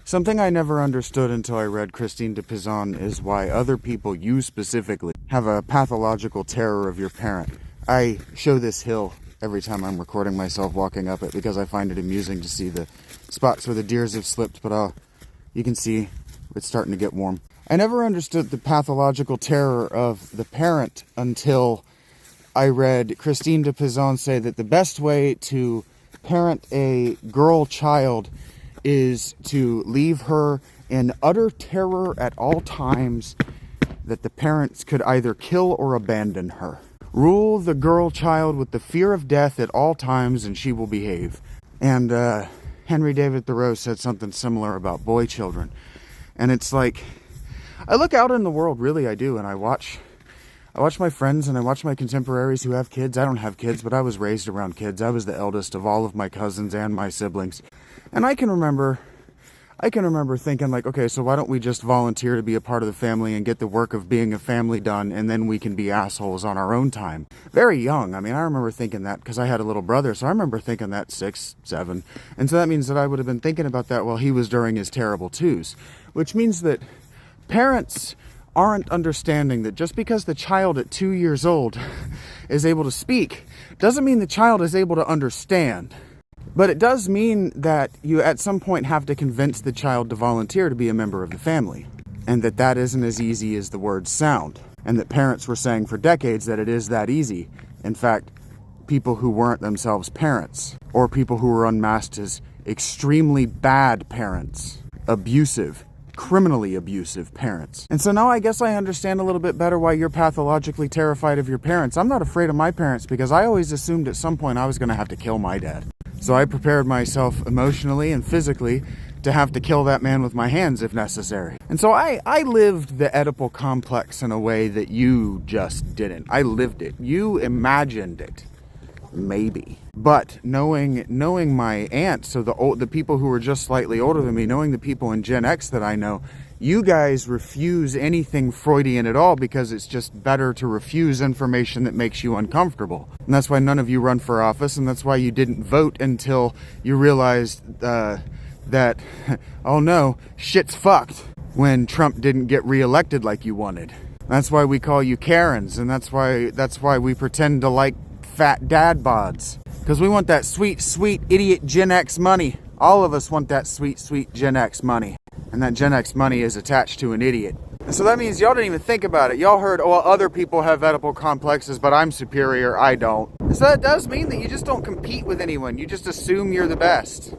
Something I never understood until I read Christine de Pizan is why other people, you specifically, have a pathological terror of your parent. I show this hill every time I'm recording myself walking up it because I find it amusing to see the spots where the deers have slipped, but you can see it's starting to get warm. I never understood the pathological terror of the parent until I read Christine de Pizan say that the best way to parent a girl child is to leave her in utter terror at all times that the parents could either kill or abandon her. Rule the girl child with the fear of death at all times and she will behave. And Henry David Thoreau said something similar about boy children. And it's like, I look out in the world, really I do, and I watch my friends and I watch my contemporaries who have kids. I don't have kids, but I was raised around kids. I was the eldest of all of my cousins and my siblings. And I can remember thinking like, okay, so why don't we just volunteer to be a part of the family and get the work of being a family done, and then we can be assholes on our own time. Very young. I mean, I remember thinking that because I had a little brother, so I remember thinking that 6, 7. And so that means that I would have been thinking about that while he was during his terrible twos, which means that parents aren't understanding that just because the child at 2 years old is able to speak doesn't mean the child is able to understand. But it does mean that you at some point have to convince the child to volunteer to be a member of the family, and that isn't as easy as the words sound, and that parents were saying for decades that it is that easy. In fact, people who weren't themselves parents, or people who were unmasked as extremely bad parents, abusive, criminally abusive parents. And so now I guess I understand a little bit better why you're pathologically terrified of your parents. I'm not afraid of my parents because I always assumed at some point I was going to have to kill my dad. So I prepared myself emotionally and physically to have to kill that man with my hands if necessary. And so I lived the Oedipal complex in a way that you just didn't. I lived it. You imagined it. Maybe. But knowing my aunts, so the people who were just slightly older than me, knowing the people in Gen X that I know, you guys refuse anything Freudian at all because it's just better to refuse information that makes you uncomfortable. And that's why none of you run for office, and that's why you didn't vote until you realized that, oh no, shit's fucked when Trump didn't get reelected like you wanted. That's why we call you Karens, and that's why we pretend to like fat dad bods. Because we want that sweet, sweet idiot Gen X money. All of us want that sweet, sweet Gen X money. And that Gen X money is attached to an idiot. And so that means y'all didn't even think about it. Y'all heard, oh, well, other people have Oedipal complexes, but I'm superior, I don't. So that does mean that you just don't compete with anyone. You just assume you're the best.